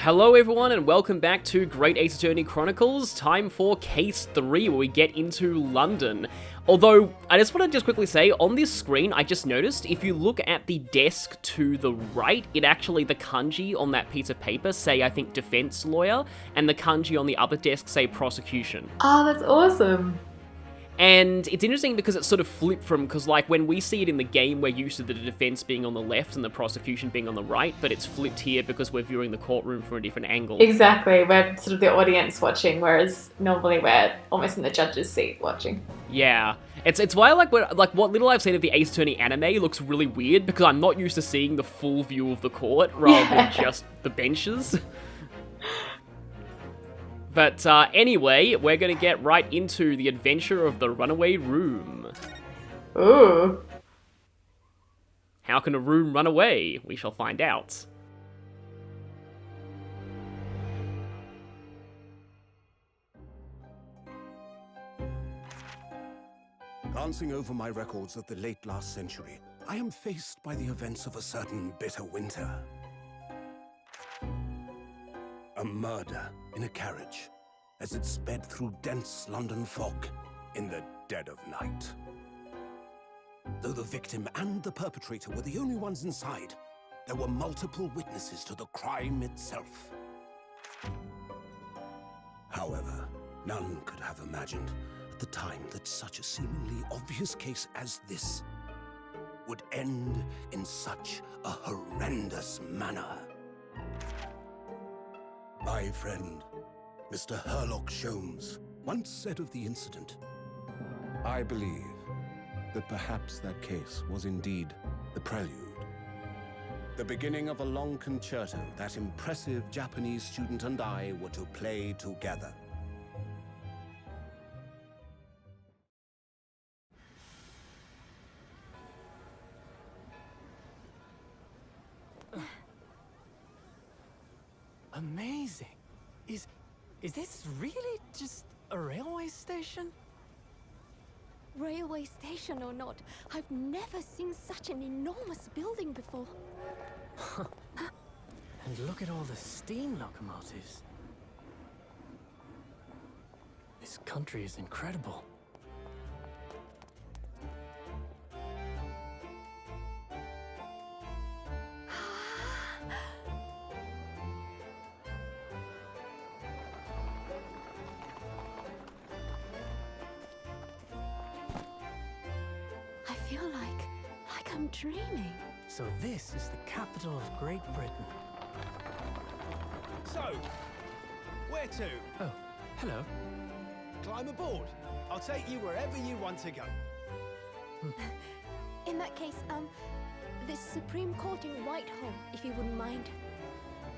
Hello everyone and welcome back to Great Ace Attorney Chronicles, time for Case 3 where we get into London. Although, I just want to quickly say, on this screen I just noticed, if you look at the desk to the right, the kanji on that piece of paper say, I think, defense lawyer, and the kanji on the other desk say prosecution. Oh, that's awesome. And it's interesting because it's sort of flipped from, because like when we see it in the game, we're used to the defense being on the left and the prosecution being on the right, but it's flipped here because we're viewing the courtroom from a different angle. Exactly, we're sort of the audience watching, whereas normally we're almost in the judge's seat watching. Yeah, it's why what little I've seen of the Ace Attorney anime looks really weird because I'm not used to seeing the full view of the court rather than just the benches. But anyway, we're going to get right into the adventure of the runaway room. Ooh. How can a room run away? We shall find out. Glancing over my records of the late last century, I am faced by the events of a certain bitter winter. A murder in a carriage as it sped through dense London fog in the dead of night. Though the victim and the perpetrator were the only ones inside, there were multiple witnesses to the crime itself. However, none could have imagined at the time that such a seemingly obvious case as this would end in such a horrendous manner. My friend, Mr. Herlock Sholmes, once said of the incident, "I believe that perhaps that case was indeed the prelude. The beginning of a long concerto that impressive Japanese student and I were to play together." Amazing. Is this really just a railway station? Railway station or not, I've never seen such an enormous building before. And look at all the steam locomotives. This country is incredible. I feel like I'm dreaming. So this is the capital of Great Britain. So, where to? Oh, hello. Climb aboard. I'll take you wherever you want to go. In that case, the Supreme Court in Whitehall, if you wouldn't mind.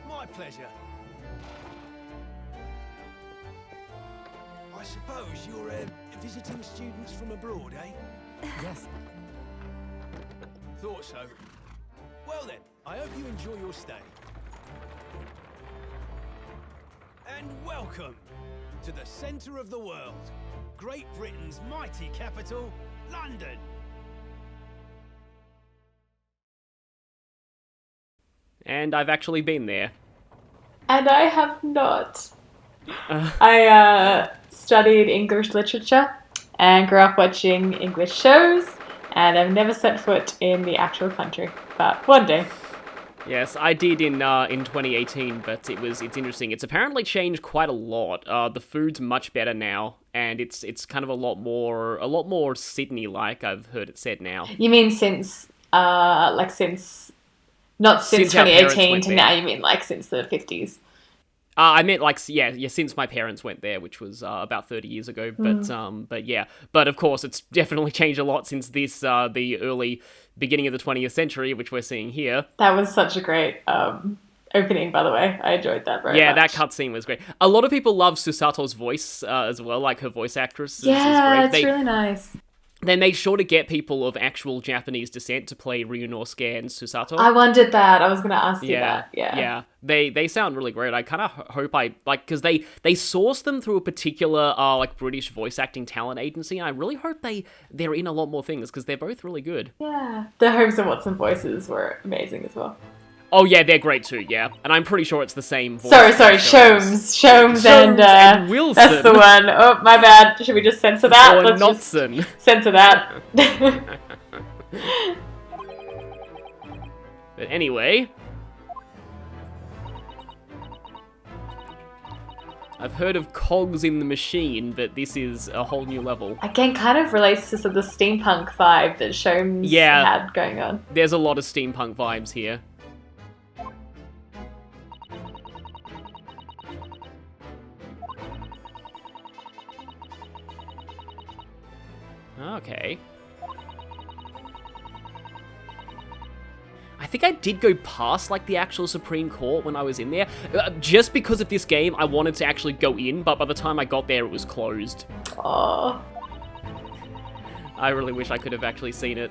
My pleasure. I suppose you're visiting students from abroad, eh? Yes. Thought so. Well then, I hope you enjoy your stay. And welcome to the centre of the world, Great Britain's mighty capital, London. And I've actually been there. And I have not. I studied English literature and grew up watching English shows, and I've never set foot in the actual country, but one day. Yes, I did in 2018, but it's interesting. It's apparently changed quite a lot. The food's much better now, and it's kind of a lot more Sydney-like, I've heard it said now. You mean since not since 2018 to now, you mean like since the 50s? I meant since my parents went there, which was about 30 years ago. But of course, it's definitely changed a lot since this the early beginning of the 20th century, which we're seeing here. That was such a great opening, by the way. I enjoyed that very much. Yeah, that cutscene was great. A lot of people love Susato's voice as well, like her voice actress. Yeah, it's really nice. They made sure to get people of actual Japanese descent to play Ryunosuke and Susato. I wondered that. I was going to ask you that. Yeah. They sound really great. I kind of hope because they source them through a particular British voice acting talent agency, and I really hope they're in a lot more things because they're both really good. Yeah. The Holmes and Watson voices were amazing as well. Oh yeah, they're great too, yeah. And I'm pretty sure it's the same voice. Sorry, Sholmes. Sholmes and Wilson. that's the one. Oh, my bad. Should we just censor that? Or Let's just Notson. censor that. But anyway... I've heard of cogs in the machine, but this is a whole new level. Again, kind of relates to the steampunk vibe that Sholmes had going on. There's a lot of steampunk vibes here. Okay. I think I did go past, like, the actual Supreme Court when I was in there. Just because of this game, I wanted to actually go in, but by the time I got there, it was closed. Oh. I really wish I could have actually seen it.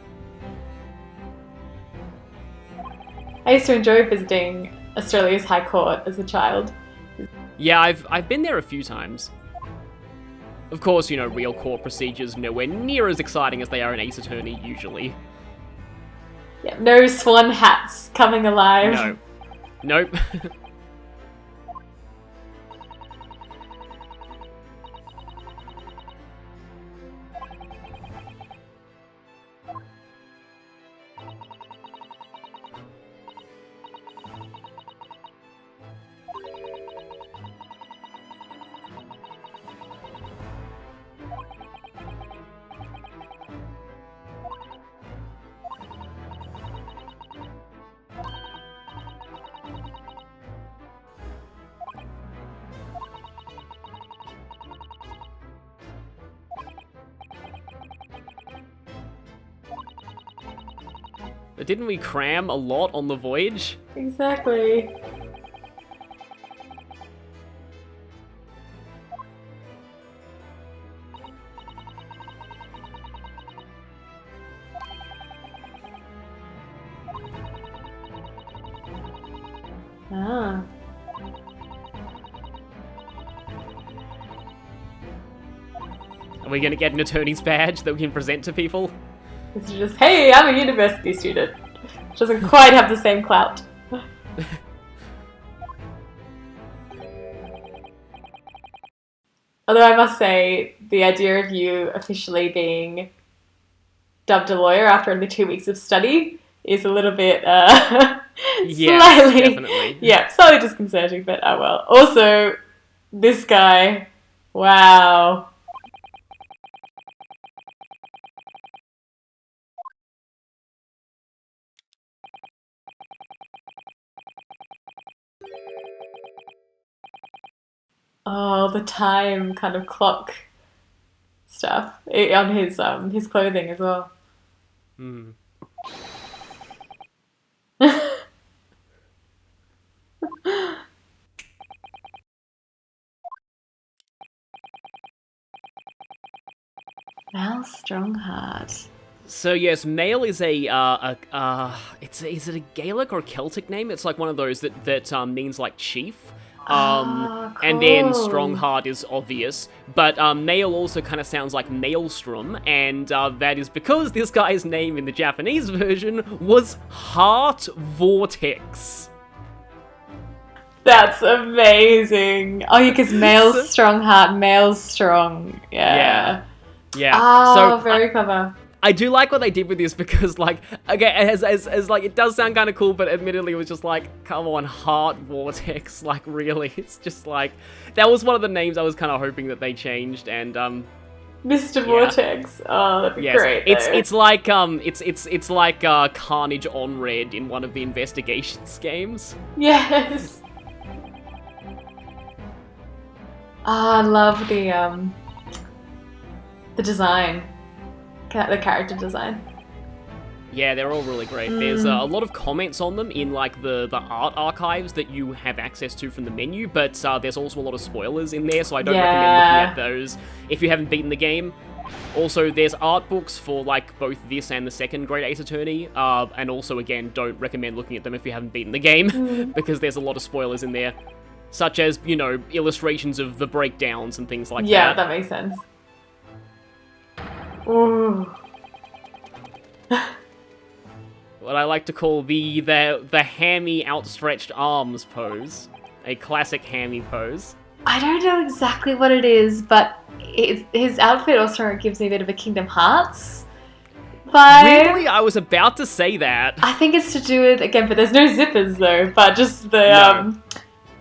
I used to enjoy visiting Australia's High Court as a child. Yeah, I've been there a few times. Of course, you know, real court procedures nowhere near as exciting as they are in Ace Attorney, usually. Yeah, no swan hats coming alive. No. Nope. But didn't we cram a lot on the voyage? Exactly. Ah. Are we gonna get an attorney's badge that we can present to people? It's just, hey, I'm a university student. Which doesn't quite have the same clout. Although I must say, the idea of you officially being dubbed a lawyer after only 2 weeks of study is a little bit, Yeah, slightly, definitely. yeah, slightly disconcerting, but oh well. Also, this guy, wow. Oh, the time kind of clock stuff on his clothing as well. Hmm. Mal Strongheart. So yes, male is is it a Gaelic or Celtic name? It's like one of those that means like chief. And then Cool. Strongheart is obvious, but male also kind of sounds like Maelstrom, and that is because this guy's name in the Japanese version was Heart Vortex. That's amazing. Oh, yeah, because male's strong heart, male's strong. Yeah. Yeah. Oh, So very clever. I do like what they did with this because, like, okay, as like, it does sound kind of cool, but admittedly it was just like, come on, Heart Vortex, like, really? It's just like, that was one of the names I was kind of hoping that they changed, and, Mr. yeah. Vortex. Oh, that'd be yes, great. it's like, it's like, Carnage on Red in one of the Investigations games. Yes. I love the design. The character design. Yeah, they're all really great. There's a lot of comments on them in, like, the art archives that you have access to from the menu, but there's also a lot of spoilers in there, so I don't recommend looking at those if you haven't beaten the game. Also, there's art books for, like, both this and the second Great Ace Attorney, and also, again, don't recommend looking at them if you haven't beaten the game, because there's a lot of spoilers in there, such as, you know, illustrations of the breakdowns and things like Yeah, that. that makes sense. Ooh. what I like to call the hammy outstretched arms pose. A classic hammy pose. I don't know exactly what it is, but his outfit also gives me a bit of a Kingdom Hearts vibe. Weirdly, I was about to say that. I think it's to do with, again, but there's no zippers though, but just the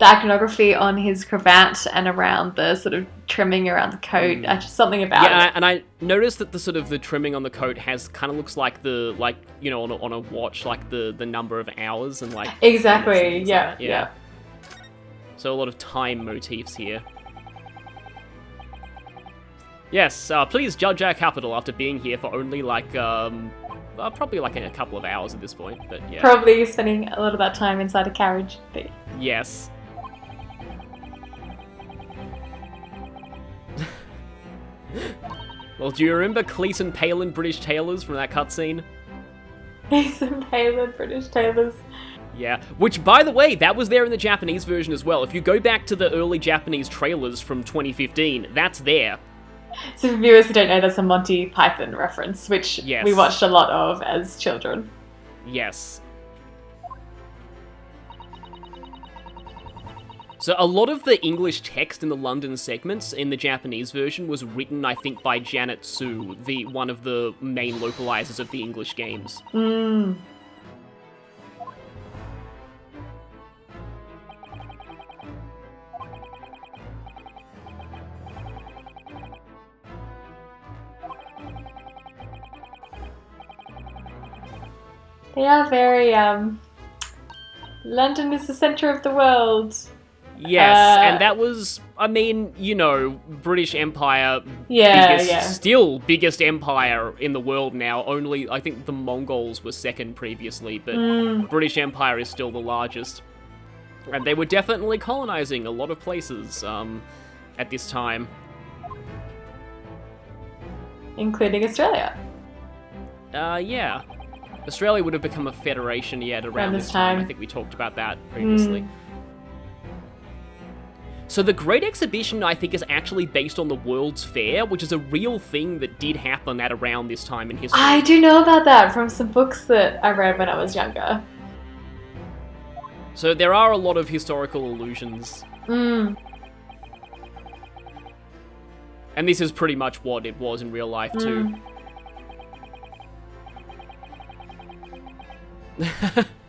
iconography on his cravat and around the sort of trimming around the coat. Just something about it. Yeah, and I noticed that the trimming on the coat kind of looks like on a watch, like the number of hours and like. Exactly. Yeah. So a lot of time motifs here. Yes, please judge our capital after being here for only like probably like a couple of hours at this point, but yeah. Probably spending a lot of that time inside a carriage. But... Yes. Well, do you remember Cleese and Palin British tailors from that cutscene? Cleese and Palin British tailors. Yeah, which, by the way, that was there in the Japanese version as well. If you go back to the early Japanese trailers from 2015, that's there. So for viewers who don't know, that's a Monty Python reference, which we watched a lot of as children. Yes. So a lot of the English text in the London segments in the Japanese version was written, I think, by Janet Su, one of the main localizers of the English games. They are very, London is the centre of the world. Yes, and that was, I mean, British Empire, still biggest empire in the world now. Only, I think the Mongols were second previously, but British Empire is still the largest. And they were definitely colonizing a lot of places at this time. Including Australia. Yeah. Australia would have become a federation yet around this time. I think we talked about that previously. So the Great Exhibition, I think, is actually based on the World's Fair, which is a real thing that did happen at around this time in history. I do know about that from some books that I read when I was younger. So there are a lot of historical allusions. And this is pretty much what it was in real life, too.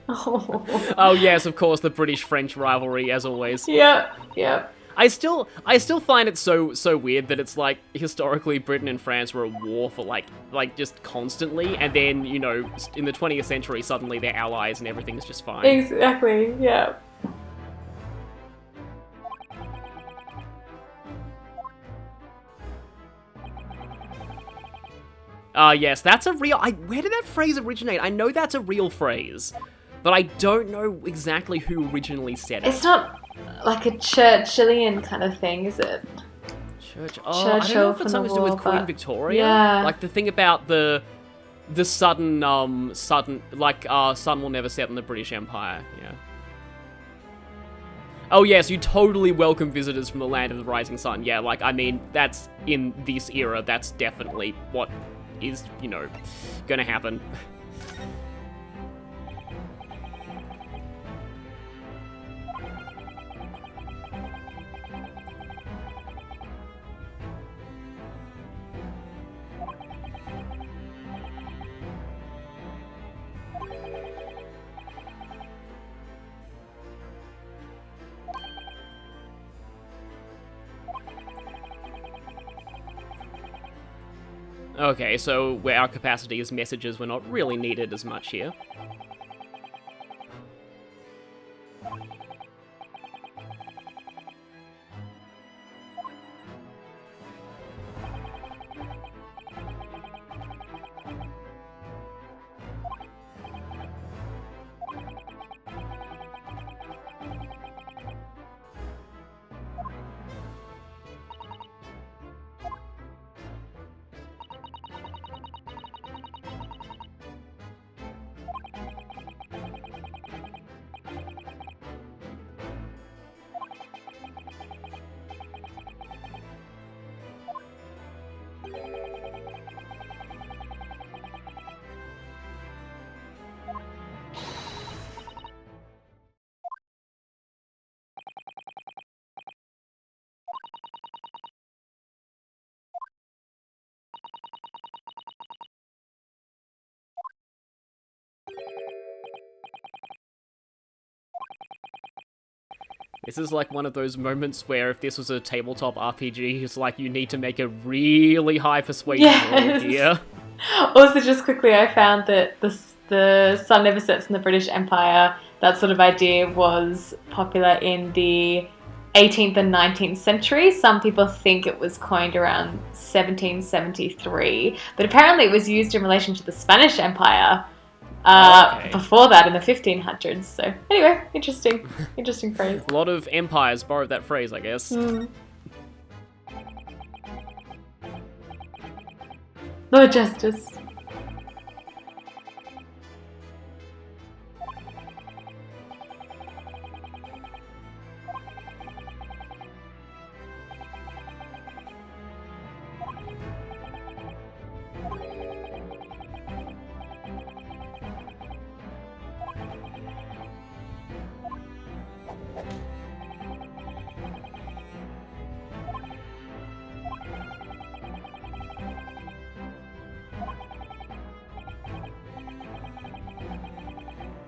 Oh yes, of course, the British-French rivalry, as always. Yep. I still find it so weird that it's like historically Britain and France were at war for like just constantly, and then in the 20th century suddenly they're allies and everything's just fine. Exactly. Yeah. Yes, that's a real... where did that phrase originate? I know that's a real phrase, but I don't know exactly who originally said it. It's not like a Churchillian kind of thing, is it? Churchill. I don't know if it's something to do with Queen Victoria. Yeah. Like the thing about the sudden, sun will never set in the British Empire. Yeah. Oh yes, you totally welcome visitors from the land of the rising sun. Yeah, like, I mean, that's in this era, that's definitely what is, gonna happen. Okay, so where our capacity as messages were not really needed as much here. This is like one of those moments where if this was a tabletop RPG, it's like you need to make a really high persuasion roll here. Also, just quickly, I found that the sun never sets in the British Empire. That sort of idea was popular in the 18th and 19th century. Some people think it was coined around 1773, but apparently it was used in relation to the Spanish Empire before that in the 1500s. So anyway, interesting phrase. A lot of empires borrowed that phrase, I guess. Lord Justice.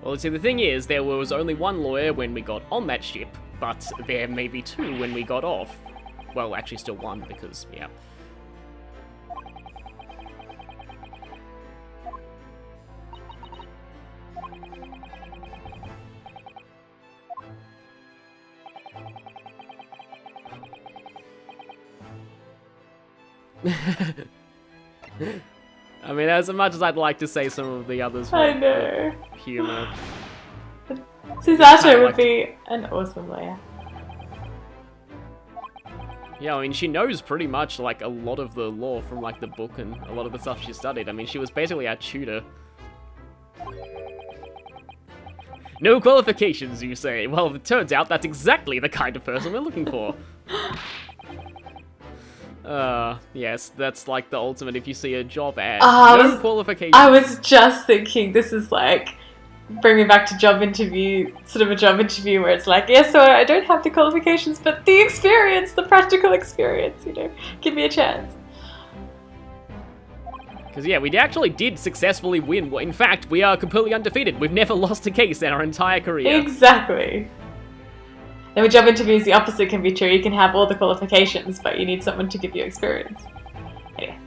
Well, see, the thing is, there was only one lawyer when we got on that ship, but there may be two when we got off. Well, actually still one, because, yeah. I mean, as much as I'd like to say some of the others I were know. humour. Susato would be an awesome lawyer. Yeah, I mean, she knows pretty much, like, a lot of the law from, like, the book and a lot of the stuff she studied. I mean, she was basically our tutor. No qualifications, you say? Well, it turns out that's exactly the kind of person we're looking for. Yes, that's like the ultimate if you see a job ad. No qualifications. I was just thinking, this is like, bring me back to job interview, sort of a job interview where it's like, yeah, so I don't have the qualifications, but the experience, the practical experience, you know, give me a chance. Because, yeah, we actually did successfully win. In fact, we are completely undefeated. We've never lost a case in our entire career. Exactly. And with job interviews, the opposite can be true. You can have all the qualifications, but you need someone to give you experience. Anyway.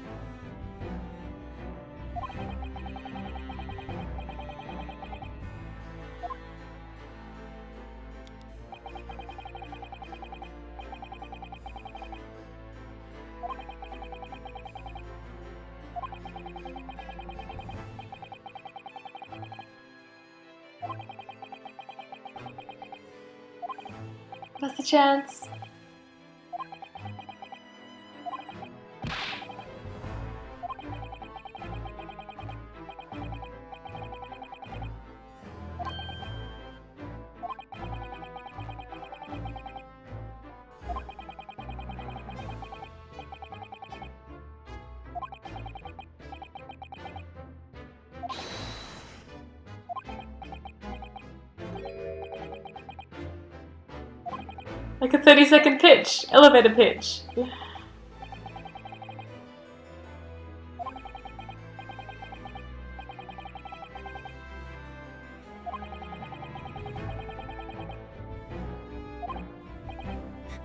What's the chance? Like a 30-second pitch, elevator pitch.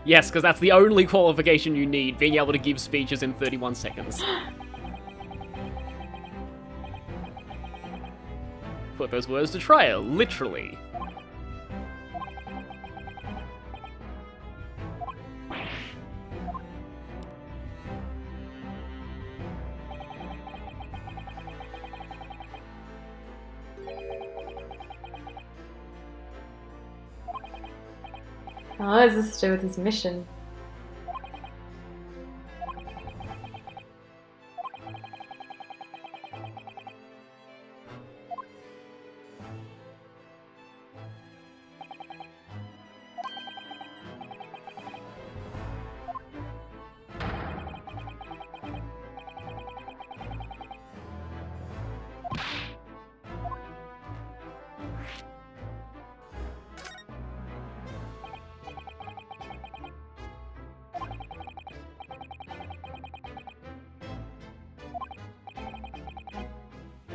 Yes, because that's the only qualification you need, being able to give speeches in 31 seconds. Put those words to trial, literally. Oh, what does this do with his mission?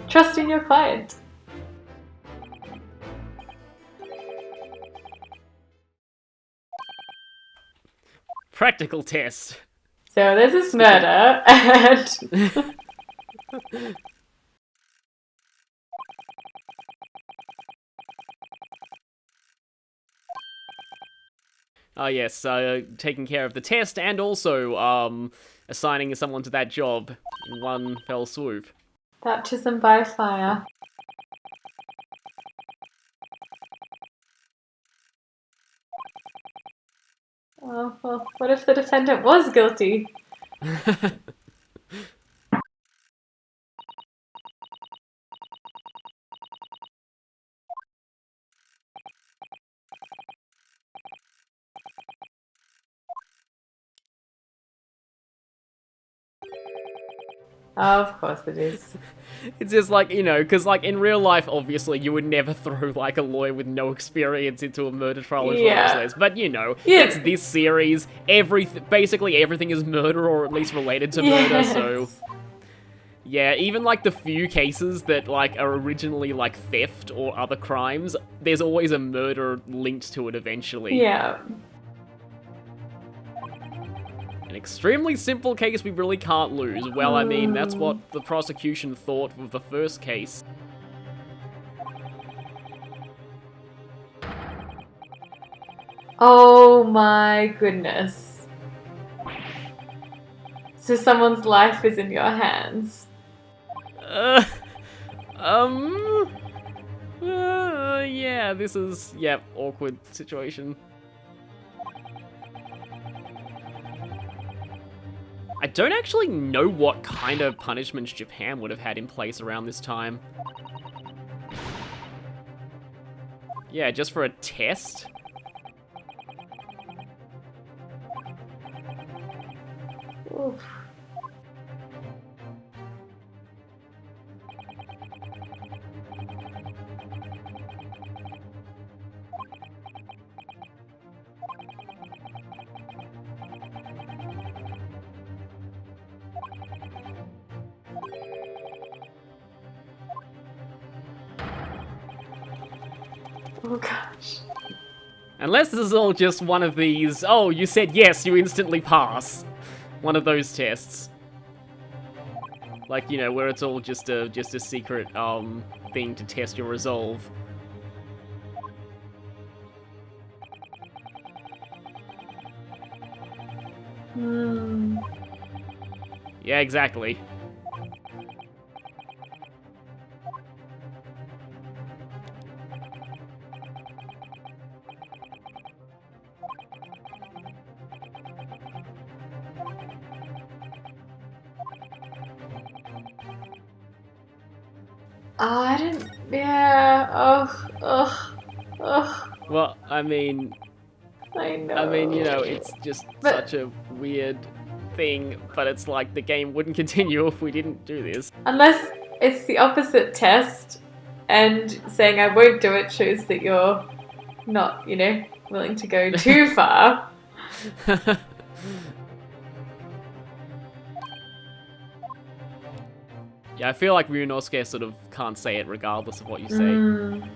Trusting your client. Practical test. So there's this murder, and Oh yes, taking care of the test and also assigning someone to that job in one fell swoop. baptism by fire. Oh, well, what if the defendant was guilty? Of course it is. It's just like, you know, because like in real life, obviously, you would never throw like a lawyer with no experience into a murder trial as Yeah. well as this. But you know, Yeah. it's this series. Basically everything is murder or at least related to murder. So Yes. yeah, even like the few cases that like are originally like theft or other crimes, there's always a murder linked to it eventually. Yeah. An extremely simple case we really can't lose. Well, I mean, that's what the prosecution thought with the first case. Oh my goodness. So someone's life is in your hands. Yeah, this is, awkward situation. I don't actually know what kind of punishments Japan would have had in place around this time. Yeah, just for a test? Oof. Oh gosh. Unless this is all just one of these, oh, you said yes, you instantly pass. One of those tests. Like, you know, where it's all just a secret, thing to test your resolve. Yeah, exactly. Oh, I didn't. Yeah. Ugh. Well, I mean, you know, it's just But- such a weird thing, but it's like the game wouldn't continue if we didn't do this. Unless it's the opposite test, and saying I won't do it shows that you're not, you know, willing to go too far. Yeah, I feel like Ryunosuke sort of can't say it regardless of what you say.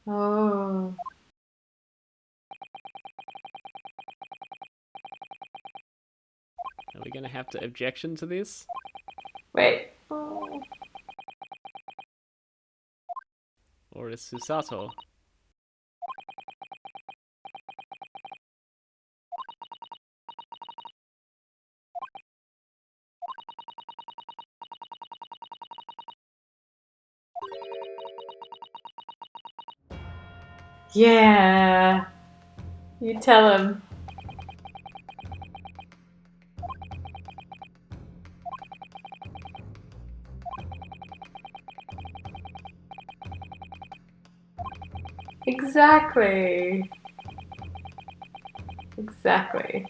Oh. Are we gonna have to objection to this? Wait. Oh. Or is Susato? Yeah. You tell him. Exactly. Exactly.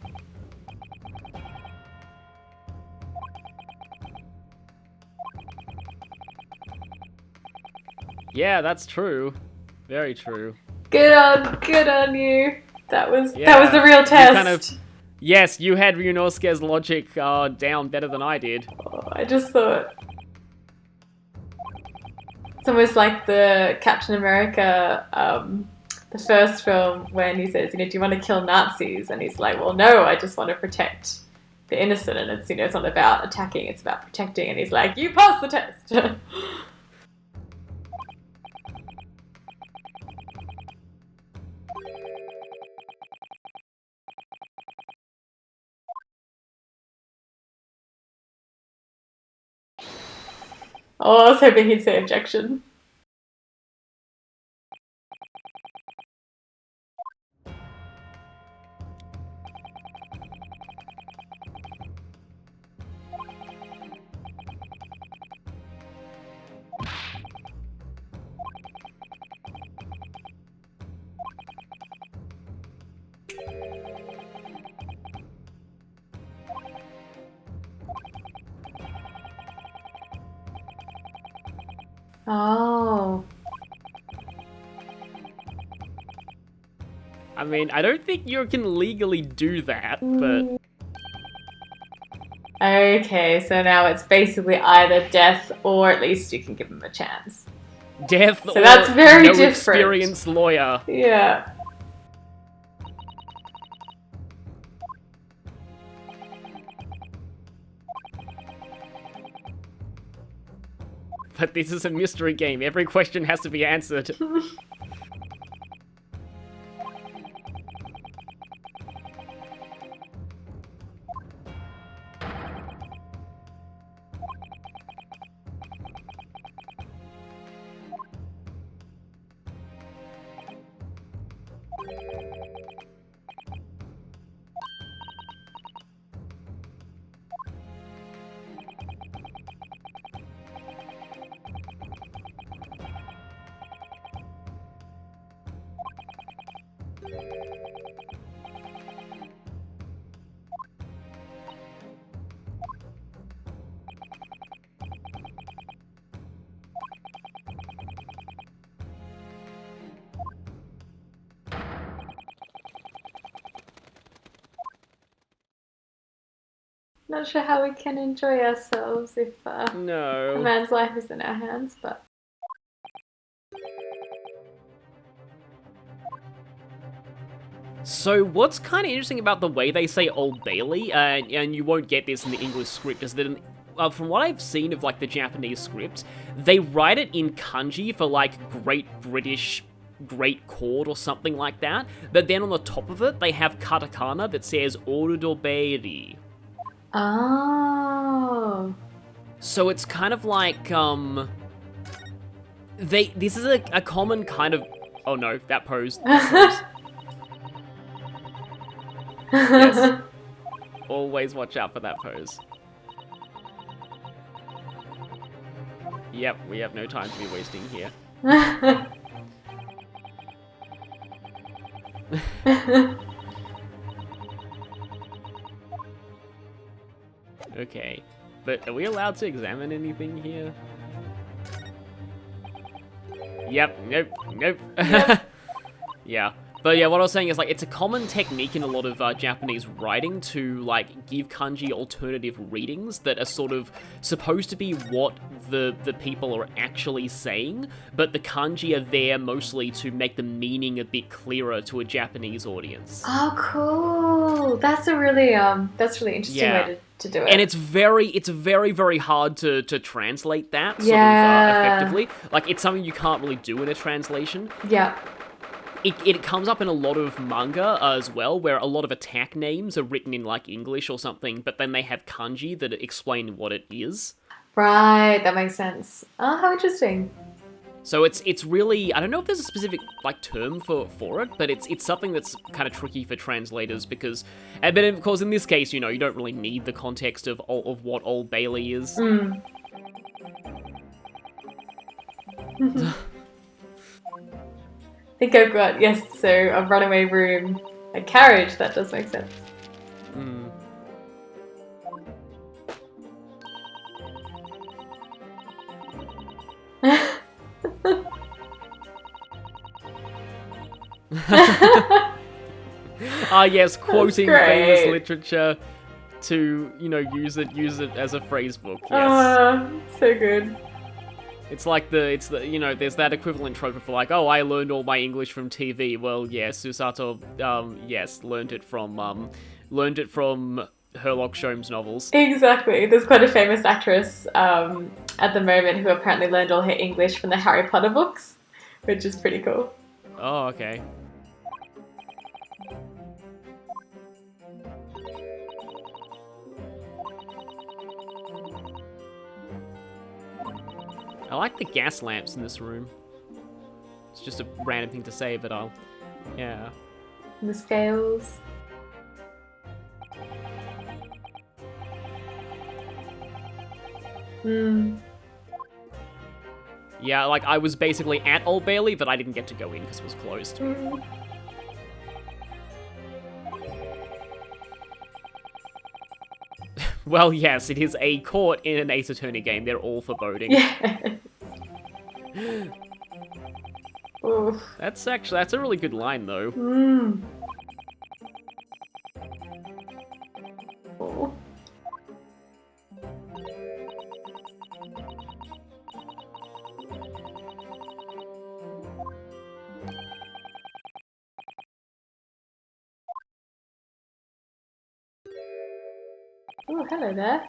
Yeah, that's true. Very true. Good on you. That was Yeah, the real you test. kind of- Yes, you had Ryunosuke's logic down better than I did. Oh, I just thought It's almost like the Captain America, the first film, when he says, do you want to kill Nazis? And he's like, well, no, I just want to protect the innocent. And it's, it's not about attacking, it's about protecting. And he's like, you passed the test. Oh, I was hoping he'd say objection. Oh. I mean, I don't think you can legally do that, but... Okay, so now it's basically either death or at least you can give him a chance. Death So or that's very no different. experienced lawyer. Yeah. But this is a mystery game. Every question has to be answered. Not sure how we can enjoy ourselves if a No. man's life is in our hands, but... So what's kind of interesting about the way they say Old Bailey, and you won't get this in the English script, is that from what I've seen of like the Japanese script, they write it in kanji for like Great British Great Court or something like that, but then on the top of it they have katakana that says Orudobeiri. Oh. So it's kind of like, this is a common kind of, oh no, that pose. Yes. Always watch out for that pose. Yep, we have no time to be wasting here. Okay, but are we allowed to examine anything here? Yep, nope. Yeah. But yeah, what I was saying is, like, it's a common technique in a lot of Japanese writing to, like, give kanji alternative readings that are sort of supposed to be what the people are actually saying, but the kanji are there mostly to make the meaning a bit clearer to a Japanese audience. Oh, cool. That's a really interesting way to do it. And it's very, very hard to translate that sort of effectively. Like, it's something you can't really do in a translation. Yeah. It comes up in a lot of manga as well, where a lot of attack names are written in, like, English or something, but then they have kanji that explain what it is. Right, that makes sense. Oh, how interesting. So it's really, I don't know if there's a specific, like, term for it, but it's something that's kind of tricky for translators because, but of course in this case, you know, you don't really need the context of what Old Bailey is. Mm. I think I've got, yes, so a runaway room, a carriage, that does make sense. Mm. Yes, quoting famous literature to, you know, use it as a phrase book, yes. So good. It's like you know, there's that equivalent trope for like, oh, I learned all my English from TV. Well, yes, Susato, yes, learned it from Herlock Sholmes novels. Exactly. There's quite a famous actress at the moment who apparently learned all her English from the Harry Potter books, which is pretty cool. Oh, okay. I like the gas lamps in this room. It's just a random thing to say, but yeah. And the scales. Yeah, like, I was basically at Old Bailey, but I didn't get to go in because it was closed. Well, yes, it is a court in an Ace Attorney game. They're all foreboding. Yes. Oof. That's a really good line, though. Oh. Oh, hello there.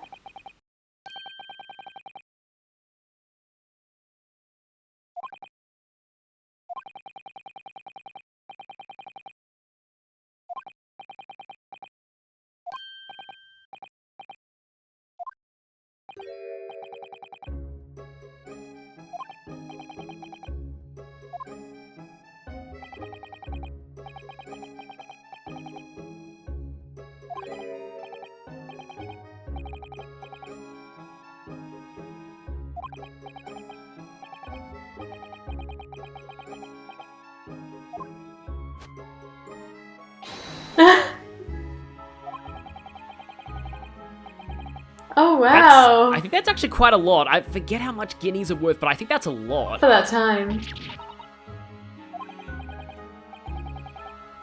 Oh, wow. I think that's actually quite a lot. I forget how much guineas are worth, but I think that's a lot. For that time.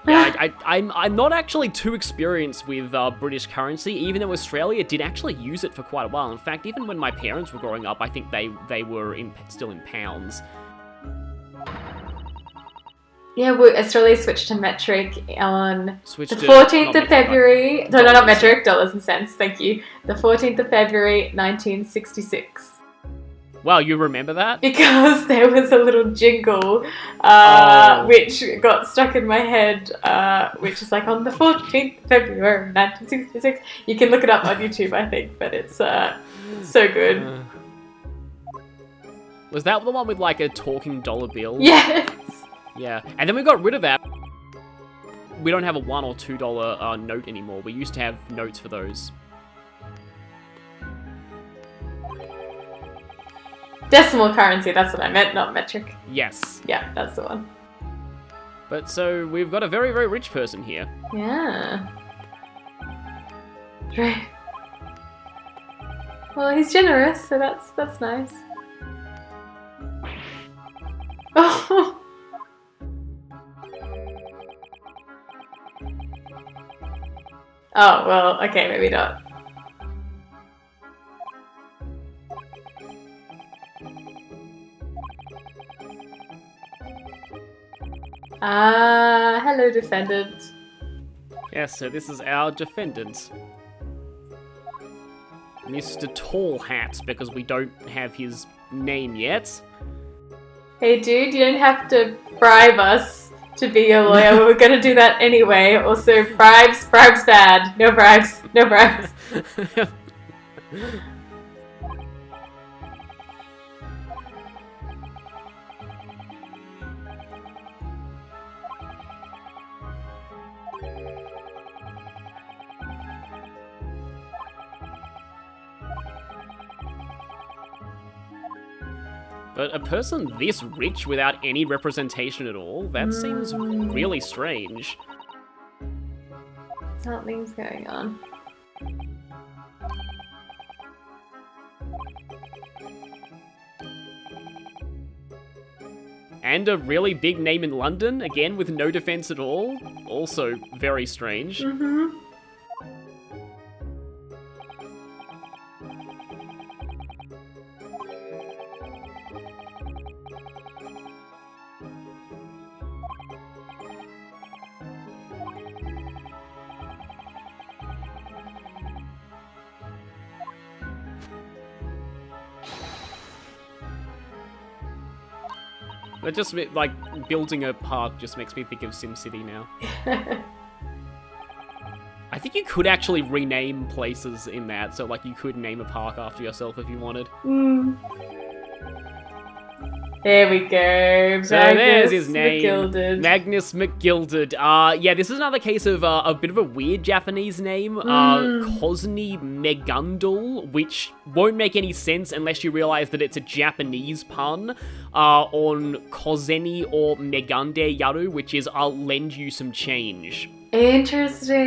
Yeah, I'm not actually too experienced with British currency, even though Australia did actually use it for quite a while. In fact, even when my parents were growing up, I think they were still in pounds. Yeah, well, Australia switched to metric on the 14th of not February. metric, No, not dollars. metric, dollars and cents, thank you. The 14th of February, 1966. Wow, you remember that? Because there was a little jingle, Oh. which got stuck in my head, which is like on the 14th of February, 1966. You can look it up on YouTube, I think, but it's so good. Was that the one with like a talking dollar bill? Yes! Yeah, and then we got rid of that. We don't have a $1 or $2 note anymore. We used to have notes for those. Decimal currency, that's what I meant, not metric. Yes. Yeah, that's the one. But so we've got a very, very rich person here. Yeah. Right. Well, he's generous, so that's nice. Oh. Oh, well, okay, maybe not. Hello, defendant. Yes, so this is our defendant. Mr. Tall Hat, because we don't have his name yet. Hey, dude, you don't have to bribe us to be your lawyer. We were gonna do that anyway. Also, bribes bad. No bribes. But a person this rich without any representation at all, that seems really strange. Something's going on. And a really big name in London, again with no defense at all, also very strange. Mm-hmm. That just, like, building a park just makes me think of SimCity now. I think you could actually rename places in that, so, like, you could name a park after yourself if you wanted. There we go. So there's his name, McGilded. Magnus McGilded. Yeah, this is another case of a bit of a weird Japanese name, Cosny Megundal, which won't make any sense unless you realize that it's a Japanese pun on Kozeni or Megunde Yaru, which is I'll lend you some change. Interesting.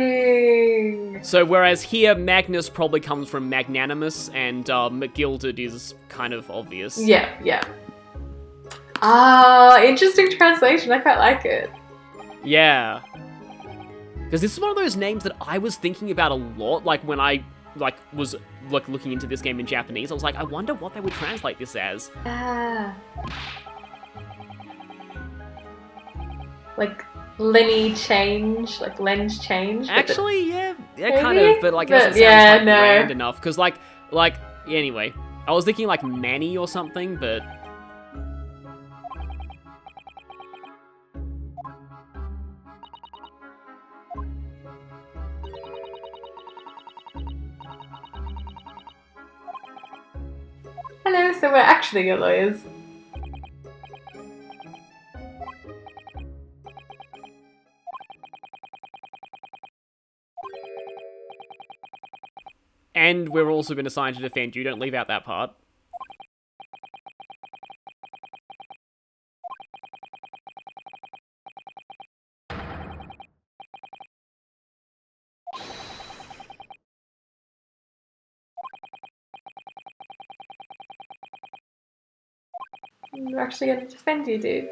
So whereas here, Magnus probably comes from magnanimous, and McGilded is kind of obvious. Yeah. Ah, interesting translation. I quite like it. Yeah. Because this is one of those names that I was thinking about a lot, like, when I, like, was, like, looking into this game in Japanese. I was like, I wonder what they would translate this as. Like, Lenny change, like, lens change. Actually, yeah, maybe? kind of, but, like, it doesn't sound, grand enough. Because, like, anyway, I was thinking, like, Manny or something, but... Hello, so we're actually your lawyers. And we're also been assigned to defend you, don't leave out that part. We're actually going to defend you, dude.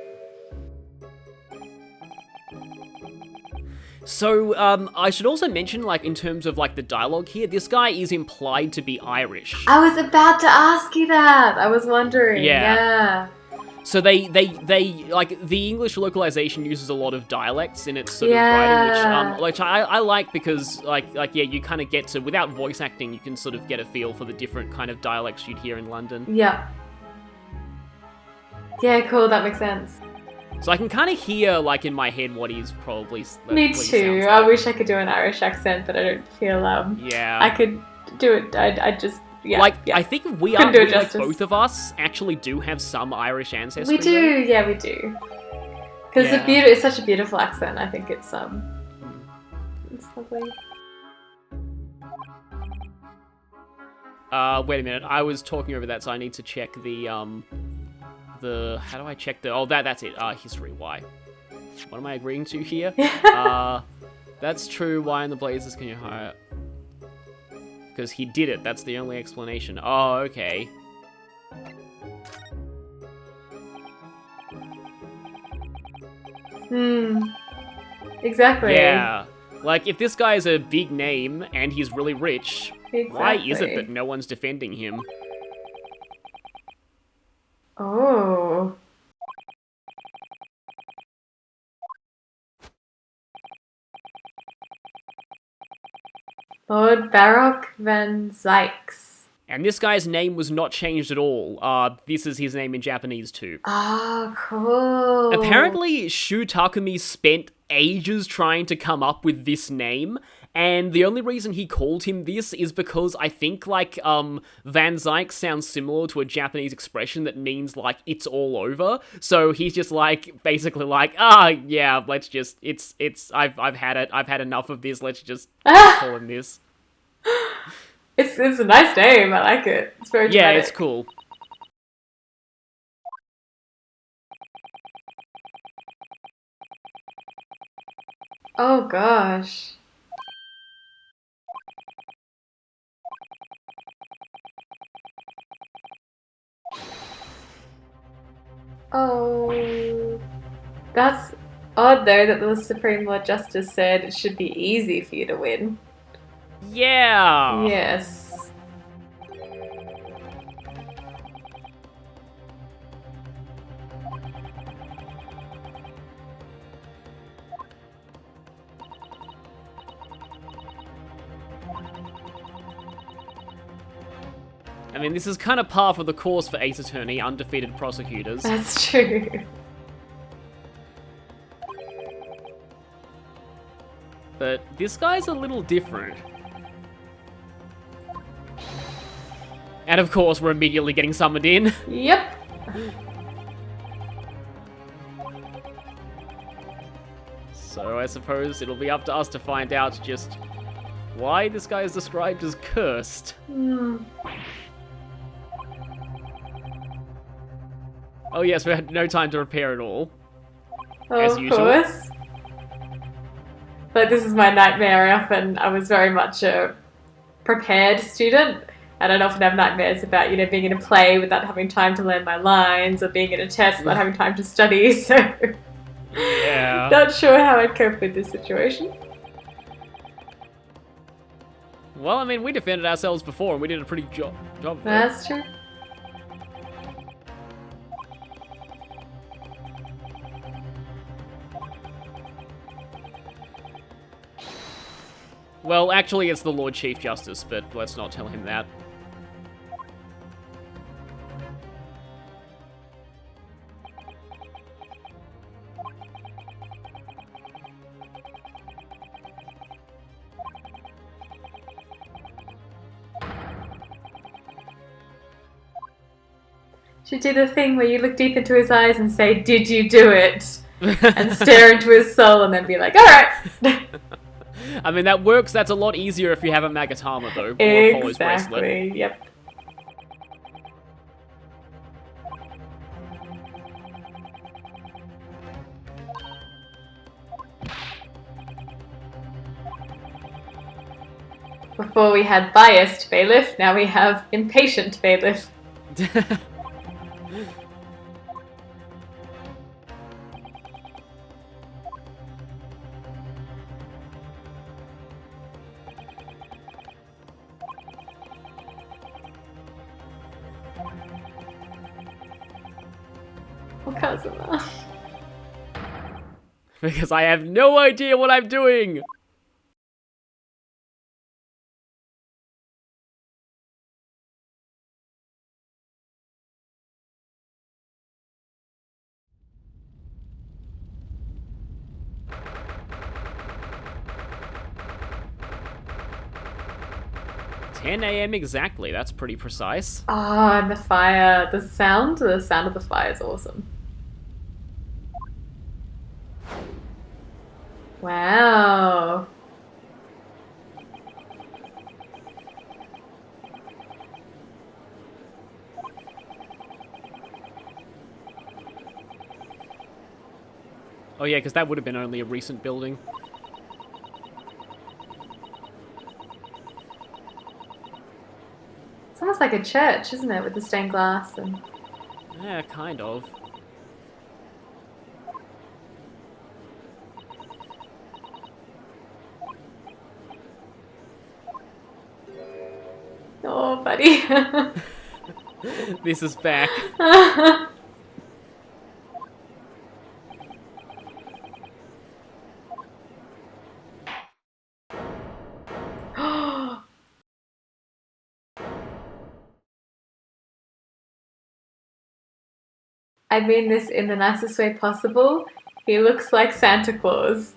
So, I should also mention, like, in terms of, like, the dialogue here, this guy is implied to be Irish. I was about to ask you that. I was wondering. Yeah. So they like, the English localization uses a lot of dialects in its sort of writing, which I like because, like, yeah, you kind of get to, without voice acting, you can sort of get a feel for the different kind of dialects you'd hear in London. Yeah. Yeah, cool, that makes sense. So I can kind of hear, like, in my head what he's probably... Me too. Like. I wish I could do an Irish accent, but I don't feel, yeah. I could do it. I just, yeah. Like, yeah. I think we Couldn't are, do it like, justice. both of us actually do have some Irish ancestry. We do, yeah, we do. Because it's such a beautiful accent. I think it's lovely. Wait a minute. I was talking over that, so I need to check the how do I check the... Oh, that's it. History. Why? What am I agreeing to here? That's true. Why in the blazes can you hire... Because he did it. That's the only explanation. Oh, okay. Exactly. Yeah. Like, if this guy's a big name and he's really rich, why is it that no one's defending him? Oh. Lord Baroque van Zykes. And this guy's name was not changed at all. This is his name in Japanese too. Oh, cool. Apparently, Shu Takumi spent ages trying to come up with this name, and the only reason he called him this is because I think, like, Van Zyke sounds similar to a Japanese expression that means, like, it's all over. So he's just, like, basically like, yeah, let's just, I've had it, I've had enough of this, let's just call him this. It's a nice name, I like it. It's very dramatic. Yeah, it's cool. Oh gosh. Oh, that's odd though that the Supreme Lord Justice said it should be easy for you to win. Yeah! Yes. I mean, this is kind of par for the course for Ace Attorney, undefeated prosecutors. That's true. but this guy's a little different. And of course, we're immediately getting summoned in. Yep. So I suppose it'll be up to us to find out just why this guy is described as cursed. Oh yes, we had no time to repair it all. As Of usual. course. But this is my nightmare. I was very much a prepared student, and I'd often have nightmares about, being in a play without having time to learn my lines, or being in a test without having time to study, so... Yeah. Not sure how I'd cope with this situation. Well, I mean, we defended ourselves before, and we did a pretty job of it. That's true. Well, actually, it's the Lord Chief Justice, but let's not tell him that. Should do the thing where you look deep into his eyes and say, "Did you do it?" and stare into his soul and then be like, "Alright!" I mean, that works. That's a lot easier if you have a Magatama, though. Or Apollo's bracelet. Exactly, yep. Before we had biased bailiff, now we have impatient bailiff. Kazuma. Because I have no idea what I'm doing! "10 a.m. exactly, that's pretty precise." Ah, and the fire, the sound of the fire is awesome. Wow. Oh yeah, because that would have been only a recent building. It's almost like a church, isn't it, with the stained glass and... Yeah, kind of. Oh, buddy. This is back. I mean this in the nicest way possible. He looks like Santa Claus.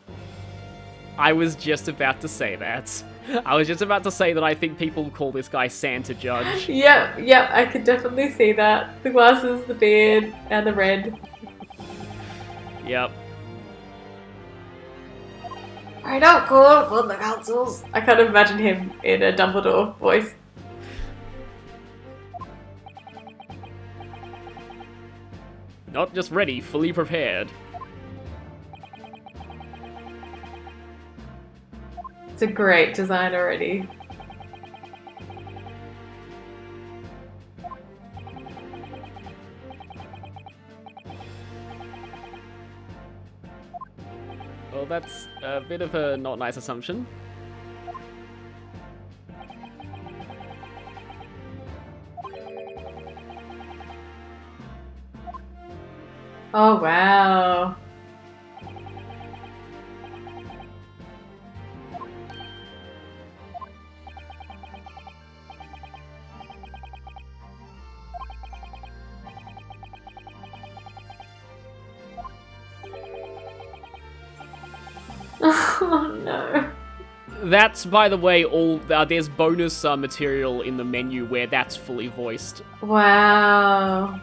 I was just about to say that. I was just about to say that I think people call this guy Santa Judge. Yep, I could definitely see that. The glasses, the beard, and the red. Yep. I don't call upon the councils. I can't imagine him in a Dumbledore voice. Not just ready, fully prepared. It's a great design already. Well, that's a bit of a not nice assumption. Oh, wow. Oh, no. That's, by the way, all there's bonus material in the menu where that's fully voiced. Wow.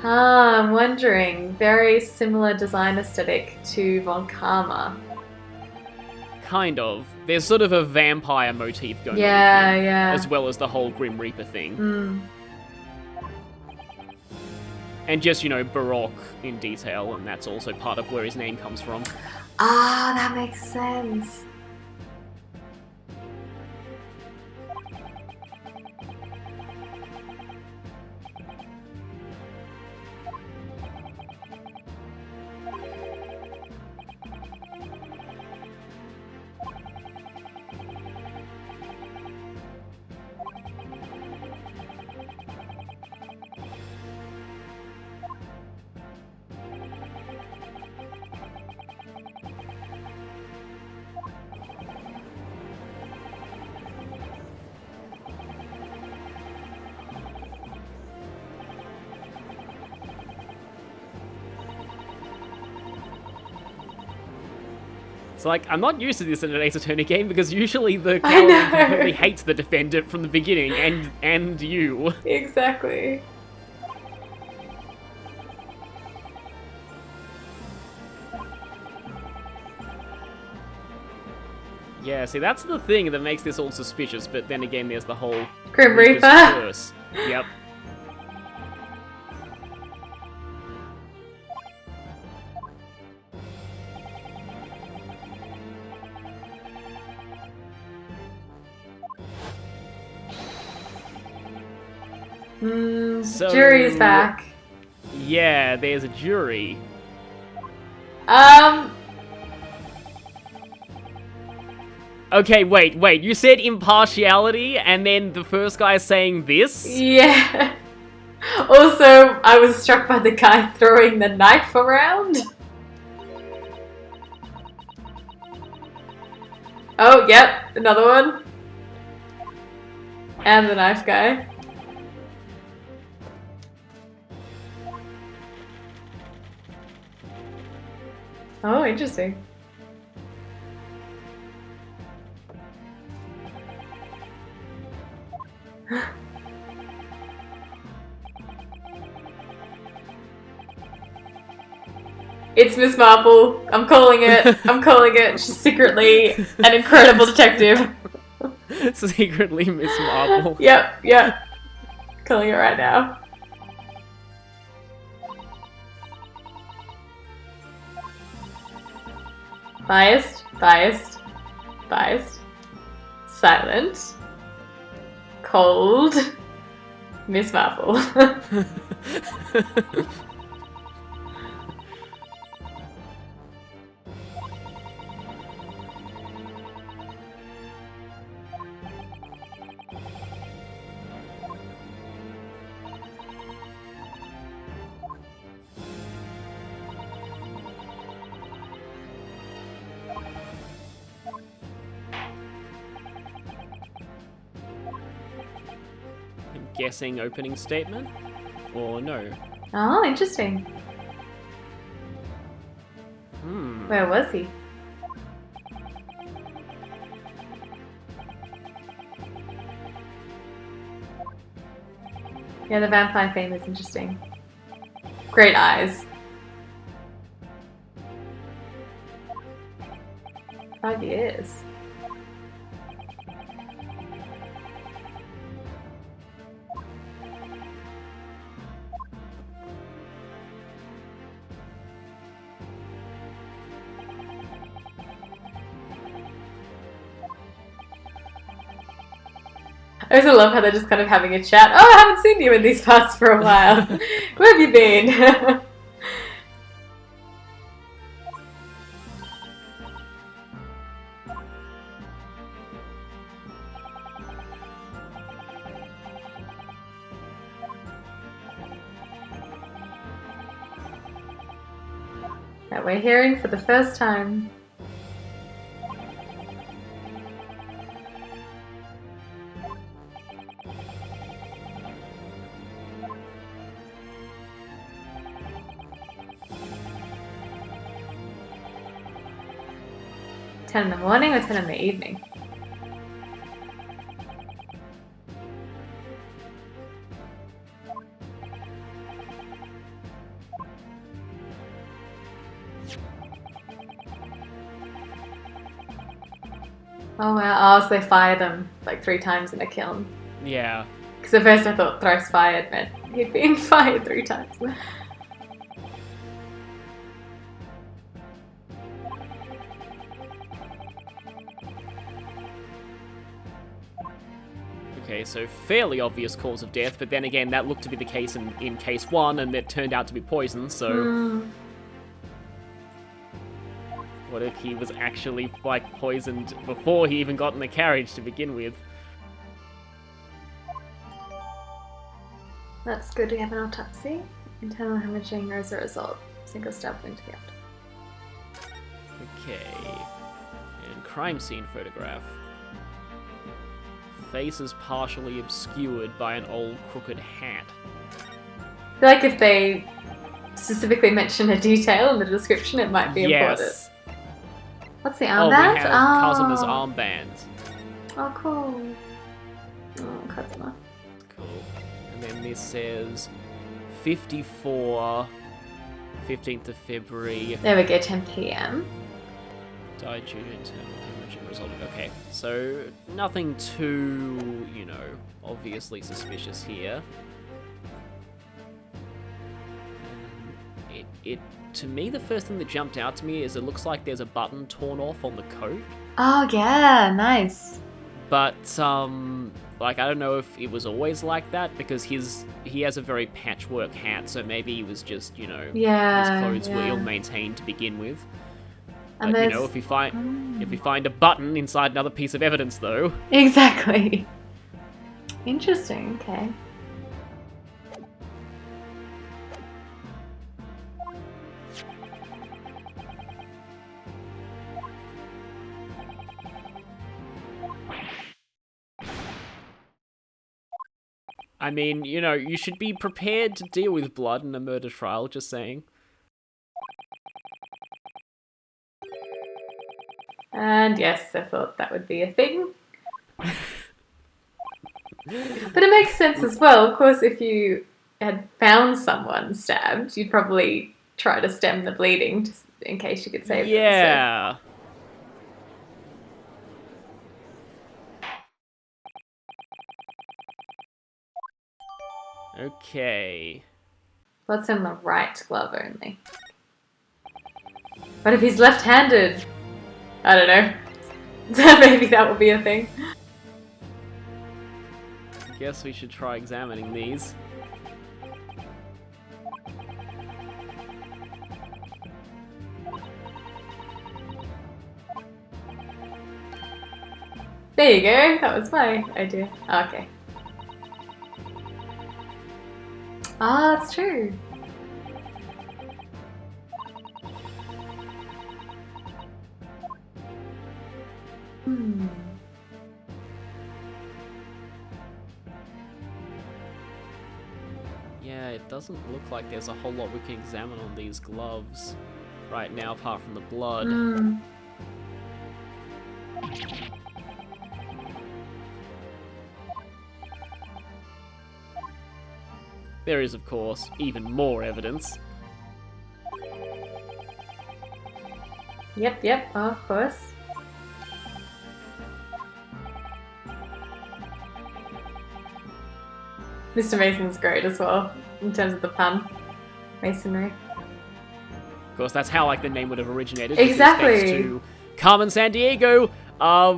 I'm wondering. Very similar design aesthetic to Von Karma. Kind of. There's sort of a vampire motif going on Yeah, with him, yeah. as well as the whole Grim Reaper thing. Mm. And just, Baroque in detail, and that's also part of where his name comes from. Ah, that makes sense. It's like, I'm not used to this in an Ace Attorney game, because usually the I know. coward completely hates the defendant from the beginning, and you. Exactly. Yeah, see, that's the thing that makes this all suspicious, but then again, there's the whole Grim Reaper's Reaper. curse. Yep. So- Jury's back. Yeah, there's a jury. Okay, wait, you said impartiality, and then the first guy saying this? Yeah. Also, I was struck by the guy throwing the knife around. Oh, yep, another one. And the knife guy. Oh, interesting. It's Miss Marple. I'm calling it. I'm calling it. She's secretly an incredible detective. Secretly Miss Marple. Yep. Calling it right now. Biased. Silent. Cold. Miss Marple. I'm guessing opening statement? Or no? Oh, interesting. Where was he? Yeah, the vampire theme is interesting. Great eyes. 5 years. I also love how they're just kind of having a chat. Oh, I haven't seen you in these parts for a while. Where have you been? That we're hearing for the first time. 10 in the morning or 10 in the evening? Oh wow, oh, so they fire them like 3 times in a kiln. Yeah. Because at first I thought thrice fired meant he'd been fired 3 times. Okay, so fairly obvious cause of death, but then again, that looked to be the case in case 1, and it turned out to be poison, so... What if he was actually, like, poisoned before he even got in the carriage to begin with? That's good. We have an autopsy. Internal hemorrhaging as a result. Single stab wound to the abdomen. Okay. And crime scene photograph. Face is partially obscured by an old crooked hat. I feel like if they specifically mention a detail in the description, it might be important. Yes. What's the Oh, we armband? have Kazuma's armband. Oh, cool. Oh, Kazuma. Cool. And then this says 54, 15th of February. There we go, 10 PM. Died due to internal hemorrhaging resulting. Okay, so nothing too, you know, obviously suspicious here. To me, the first thing that jumped out to me is it looks like there's a button torn off on the coat. Oh, yeah, nice. But, like, I don't know if it was always like that, because he has a very patchwork hat, so maybe he was just, you know, his clothes were ill-maintained to begin with. And But, you know, if we find a button inside another piece of evidence, though... Exactly. Interesting, okay. I mean, you know, you should be prepared to deal with blood in a murder trial, just saying. And yes, I thought that would be a thing. But it makes sense as well. Of course, if you had found someone stabbed, you'd probably try to stem the bleeding just in case you could save them. Yeah. Okay. Blood's on the right glove only. What if he's left-handed? I don't know. Maybe that will be a thing. Guess we should try examining these. There you go. That was my idea. Okay. Ah, that's true. Yeah, it doesn't look like there's a whole lot we can examine on these gloves right now, apart from the blood. There is, of course, even more evidence. Yep, oh, of course. Mr. Mason's great as well, in terms of the pun. Masonry. Of course, that's how, like, the name would have originated. Exactly. Thanks to Carmen Sandiego,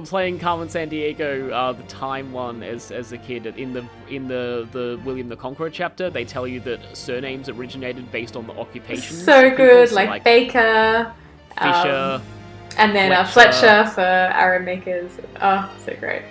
playing Carmen Sandiego, the Time one as a kid in the William the Conqueror chapter. They tell you that surnames originated based on the occupation. So good, like Baker, Fisher, and then Fletcher for arrow makers. Oh, so great.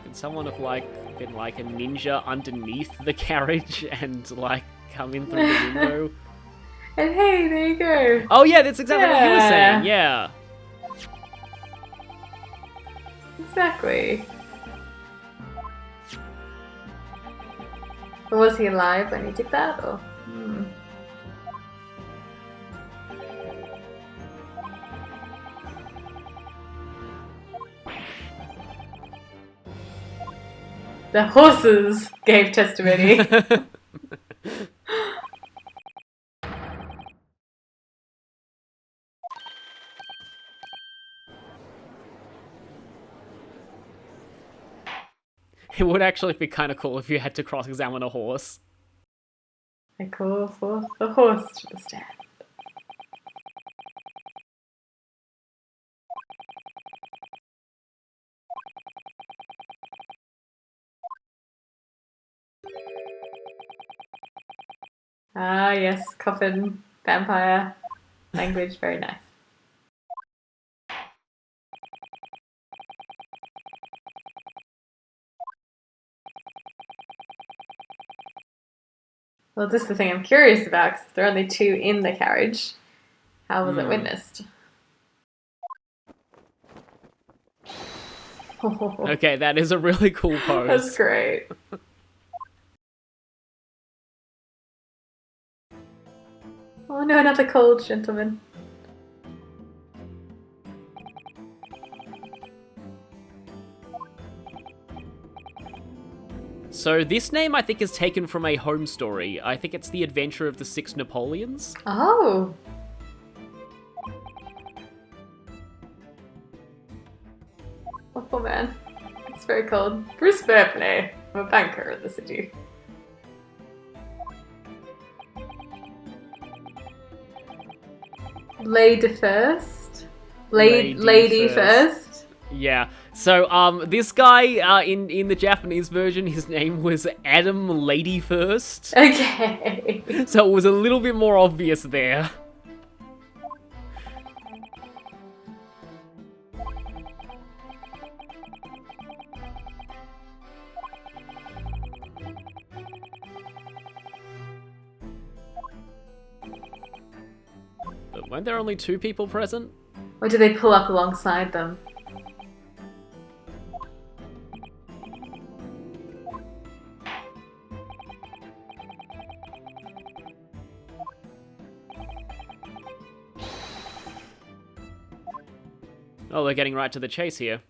Could someone have, like, been like a ninja underneath the carriage and, like, come in through the window? And hey, there you go. Oh yeah, that's exactly what you were Yeah. saying, yeah. Exactly. But was he alive when he did that, or? The horses gave testimony. It would actually be kind of cool if you had to cross-examine a horse. I call for the horse to the stand. Ah, yes, coffin, vampire, language, very nice. Well, this is the thing I'm curious about, because there are only 2 in the carriage. How was it witnessed? Okay, that is a really cool pose. That's great. Oh no, another cold gentleman. So this name, I think, is taken from a home story. I think it's The Adventure of the Six Napoleons. Oh. Oh, poor man. It's very cold. Bruce Fairplay. I'm a banker in the city. Lady first? Lady first? Yeah. So, this guy, in the Japanese version, his name was Adam Lady First. Okay. So it was a little bit more obvious there. But weren't there only 2 people present? Or did they pull up alongside them? Oh, they're getting right to the chase here.